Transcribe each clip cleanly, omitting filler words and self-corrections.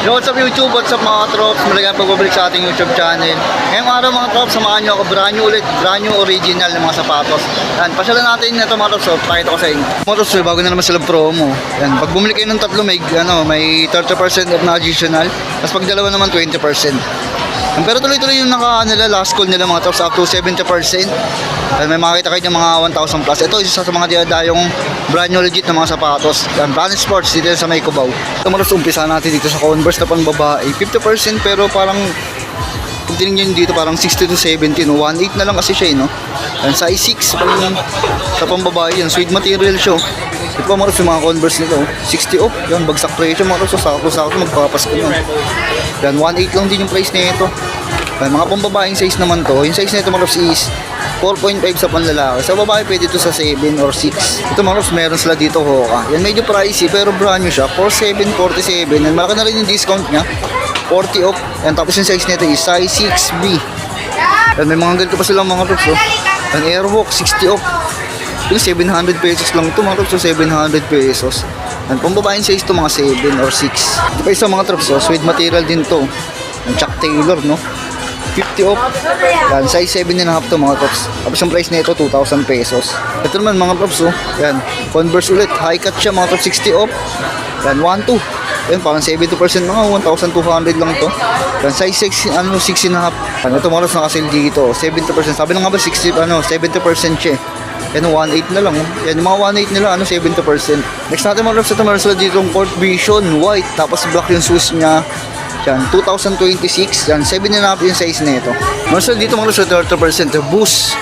Yo, what's up YouTube? What's up mga trops? Malagang pagbabalik sa ating YouTube channel. Ngayong araw mga trops, samahan nyo ako brand new original ng mga sapatos. Yan, pasyalan natin na ito mga trops. So, pakita ko sa inyo. Mga trops, bago na naman sila promo. Yan, pag bumili kayo ng tatlo, may 30% off na additional. Tapos pag dalawa naman 20%. Yan, pero tuloy-tuloy yung last call nila mga trops up to 70%. Yan, may makita kayo ng mga 1,000 plus. Ito isa sa mga dinadayong brand new legit na mga sapatos. Yan, Brand Sports dito sa may Cubao. Ito mga trops, umpisa natin dito sa Converse na pang-babae. 50% pero parang kung tinignan nyo dito parang 60 to 70 no? 1.8 na lang kasi siya no? Yan, size 6 sa pang-babae yan. Suede material siya. Ito pa mga trops, yung mga Converse nito 60 off. Yan, bagsak presyo mga trops. Sakto magpapasko yun. Yan, 1.8 lang din yung price nito. Yan, mga pang-babaeng size naman to. Yung size nito mga trops is 4.5 sa panlalaki. Sa babae pwede ito sa 7 or 6. Ito mga trops, meron sila dito Hoka. Yan medyo pricey pero brand new siya. 47, 47. Yan, malaki na rin yung discount niya. 40 off. Yan, tapos yung size nito is size 6B. Yan, may mga ganito pa silang mga trops. Yan, Airwalk 60 off. Yung 700 pesos lang ito mga trops. 700 pesos. Yan, pambabaeng size ito mga 7 or 6. Ito pa isa mga trops. Suede material din to. Yan, Chuck Taylor no. 50 off. Yan, size 7.5 to mga trops. Tapos yung price nito 2,000 pesos. Ito naman mga trops Yan, Converse ulit. High cut siya mga trops, 60 off. Yan, 1.2. Yan, parang 72% mga 1,200 lang to. Yan, size 6, 6.5. Yan, ito mga trops naka-sale dito. 70%. Sabi na nga ba 70% siya. Yan, 1.8 na lang. Yan, yung mga 1.8 nila, 70%. Next natin mga trops, ito meron sila dito yung Court Vision, white. Tapos black yung shoes niya. Yan, 2026. Yan, 7.5 yung size na ito. Meron dito mga sa 30%. Boost,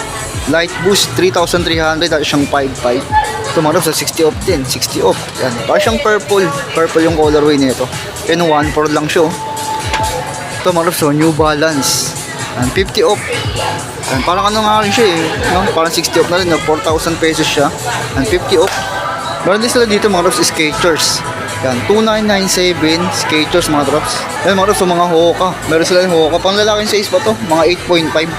light boost, 3,300 at siyang 5.5. Ito mga sa 60 off din. 60 off. Yan, parang siyang purple. Purple yung colorway nito. Yan, 1.4 lang siya. Ito mga sa New Balance. Yan, 50 off. Yan, parang ano nga rin siya no? Parang 60 off na rin. 4,000 pesos siya. Yan, 50 off. Meron din sila dito mga Skechers. Yan, 2,997 Skechers mga drops. Yan mga drops, mga Hoka. Meron sila yung Hoka. Pang lalaking size pa to, mga 8.5.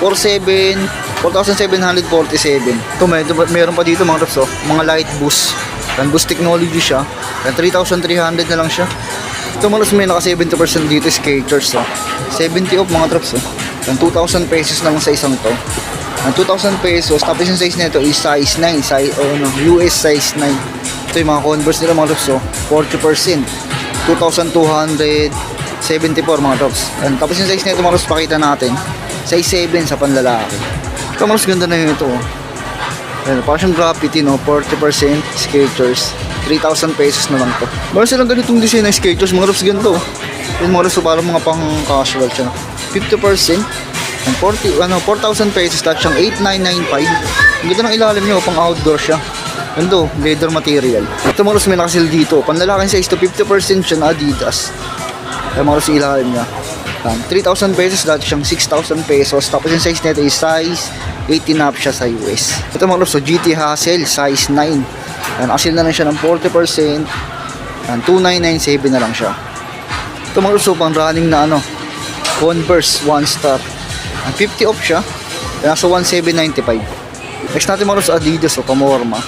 4,747. Ito, meron pa dito mga drops mga light boost. Yan, boost technology siya. Yan, 3,300 na lang siya. Ito mga drops, may naka 70% dito Skechers 70 off mga drops Yan, 2,000 pesos lang sa isang to. Yan, 2,000 pesos. Tapos yung size nito is size 9. US size 9. Ito yung mga Converse nila mga drops 40%. 2,274 mga drops. Tapos yung size nito mga drops pakita natin. Size 7 sa panlalaki. Ito mga drops, ganda na yun ito. Ayan, parang siyang graffiti 40% Skechers. 3,000 pesos na lang to. Meron silang ganitong design ng Skechers mga drops, ganito. Yung mga drops parang mga pang casual siya. 50%. 4,000 pesos. Tapos siyang 8,995. Ang ganda ng ilalim nyo, pang outdoor siya. Ito, leather material. Ito mga may nakasil dito. Panlalaking size to 50% siya na Adidas. Ay mga sa ilalim niya. 3,000 pesos, dati siyang 6,000 pesos. Tapos yung size nito is size 18 siya sa US. Ito mga so GT Hassel, size 9. Yan, asil na lang siya ng 40%. Yan, 2,997 na lang siya. Ito mga so pang running na Converse 1 star. 50 off siya. Yan, so 1,795. Next natin mga sa Adidas Pamorma.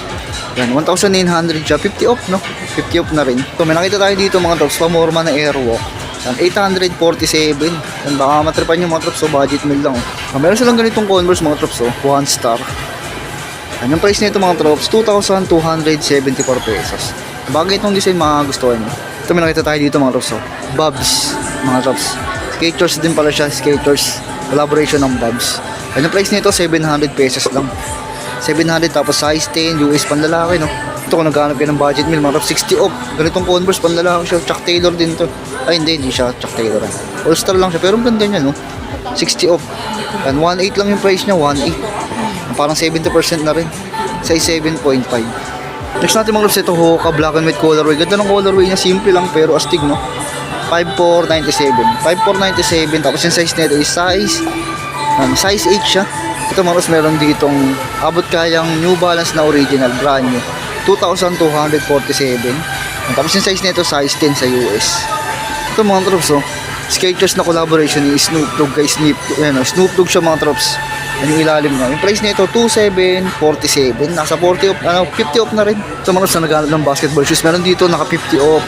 Yan, 1,900 siya. 50 off, no? 50 off na rin. So, may nakita tayo dito mga drops. Pamorma na Airwalk. Yan, 847. Yan, baka matripan yung mga drops. So, budget meal lang. Meron silang ganitong Converse mga drops. 1 star. Yan, yung price nito mga drops, 2,274 pesos. Bagay itong design, magustuhan nyo. Ito, may nakita tayo dito mga drops. Bobs, mga drops. Skechers din pala siya. Skechers. Collaboration ng Bobs. Yan, yung price nito, 700 pesos lang. 700 tapos size 10 US panlalaki no. Ito kung naghanap kayo ng budget meal mga 60 off. Ganitong Converse panlalaki siya. Chuck Taylor din to. Ay hindi siya Chuck Taylor. All star lang siya pero ang ganda niya no. 60 off. And 1.8 lang yung price niya, 1.8. Parang 70% na rin. Size 7.5. Next natin mga loves, ito Hoka black and white colorway. Ganda ng colorway niya, simple lang pero astig no. 5,497. 5,497 tapos yung size nito is size 8 siya. Ito mga loves, meron ditong abot kayang New Balance na original brand new 2,247. Tapos yung size nito size 10 sa US. Ito mga loves Skechers na collaboration ni Snoop Dogg kay Snoop Dogg siya mga drops. Yan yung ilalim niya. Yung price nito 2747. Nasa 40 off, 50 off na rin. So mga loves na naghanap ng basketball shoes, meron dito naka 50 off.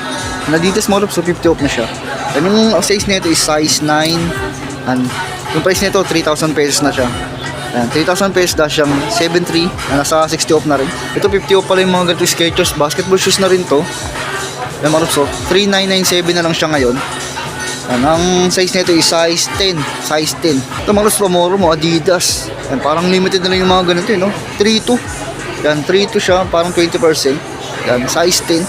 Naditas mga loves, so 50 off na siya. And yung size nito is size 9. And yung price nito 3,000 pesos na siya. Ayan, 3,000 pesos dash yung 7.3 na nasa 60 off na rin. Ito 50 off pala yung mga ganito Skechers basketball shoes na rin to. Ayan mga loves, so 3,997 na lang siya ngayon. Ayan, ang size nito is size 10. Size 10. Ito mga loves, Promoro mo, Adidas. Ayan, parang limited na lang yung mga ganito no? 3.2. Ayan, 3.2 siya, parang 20%. Ayan, size 10.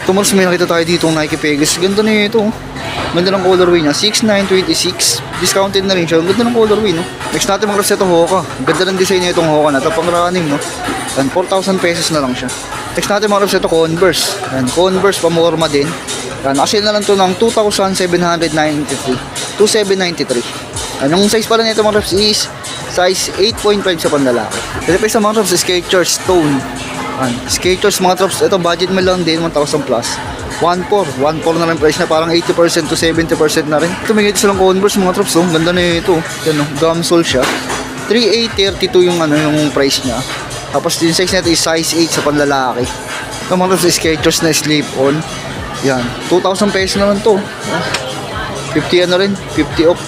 Ito mga loves, may nakita tayo dito Nike Pegasus. Ganda na ito. Ganda ng colorway niya. 6,926. Discounted na rin siya. Ganda ng colorway, no? Next natin mga loves, ito Hoka. Ganda ng design niya itong Hoka na. Ito pang running, no? And 4,000 pesos na lang siya. Next natin mga loves, ito Converse. And Converse, pamorma din. And asil na lang to ng 2,793. 2,793. And yung size pala nito mga loves is size 8.5 sa panlalaki. Ito pa sa mga loves, Skechers Stone. And Skechers mga loves, ito budget mo lang din, 1,000 plus. 1.4 na lang price na, parang 80% to 70% na rin. Ito may ganito silang Converse mga trops, oh. Ganda na ito. Yan, oh. Gum sole siya. 3,832 yung yung price niya. Tapos yung size nito is size 8 sa panlalaki. Ito mga trops, Skechers na slip-on. Yan, 2,000 pesos na lang to. 50 rin, 50 off.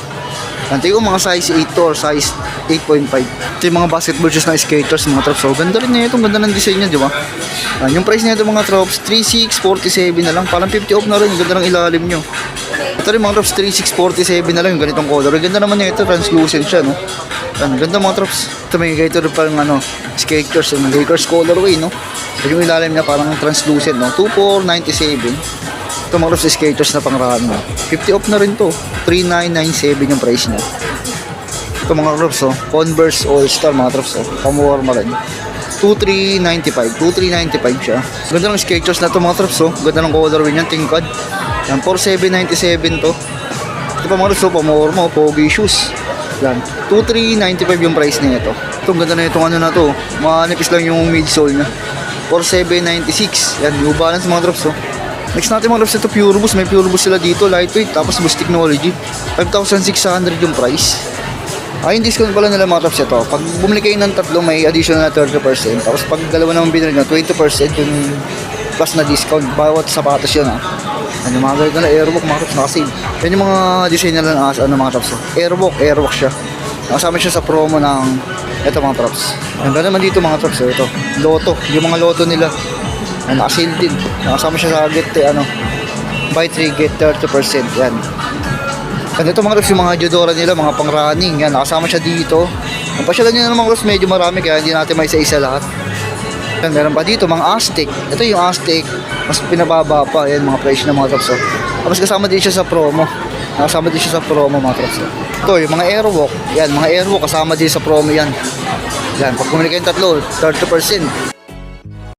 Nanti ko mga size 8 to or size 8.5. Ito yung mga basketball shoes na Skechers mga trops. So, ganda rin na ito. Ganda ng design niya, di ba? Yung price nito mga trops, 3,647 na lang. Parang 50 off na rin. Ganda ng ilalim nyo. Ito rin mga trops, 3,647 na lang. Yung ganitong color. Ganda naman nito. Translucent siya, no? Ganda mga trops. Ito may ganito rin parang Skechers. Yung Lakers colorway, no? Ito yung ilalim niya parang translucent, no? 2,497. Ito mga trops, Skechers na pang-run. 50 off na rin to. 3,997 yung price niya. Ito mga trops, Converse All-Star mga trops. Pamuwarma rin. 2,395. 2,395 siya. Ganda ng Skechers na to mga trops. Ganda ng colorway niyan, tingkad. Yan, 4,797 to. Ito pa mga trops, pamuwarma, pogi shoes. Yan, 2,395 yung price niya ito. Ito, ganda na itong na to. Manipis lang yung midsole niya. 4,796. Yan, New Balance mga trops. Next natin mga loves, ito Pure Boost. May Pure Boost sila dito, lightweight, tapos Boost Technology. 5,600 yung price. Yung discount pala nila mga loves ito. Pag bumili kayo ng tatlo, may additional na 30%. Tapos pag dalawa naman binili nyo, 20% yung plus na discount. Bawat sapatos yun yung mga ganito na Airwalk mga loves, nakasave. Yan yung mga design nila ng mga loves. Airwalk siya. Nakasama siya sa promo ng ito mga props. Ganda naman dito mga props. Ito, Lotto. Yung mga Lotto nila. Naka-sale din. Nakasama siya sa buy 3 get 30%. Yan. And ito mga refs, yung mga Diodora nila, mga pang-running. Yan, nakasama siya dito. Ang pasyalan nyo na mga refs, medyo marami kaya hindi natin may isa-isa lahat. Yan, meron pa dito, mga Aztec. Ito yung Aztec. Mas pinababa pa. Yan, mga price ng mga refs. Tapos kasama din siya sa promo. Nakasama din siya sa promo mga refs. Ito, yung mga Airwalk. Yan, mga Airwalk kasama din sa promo yan. Yan, pag bumili kayong tatlo, 30%.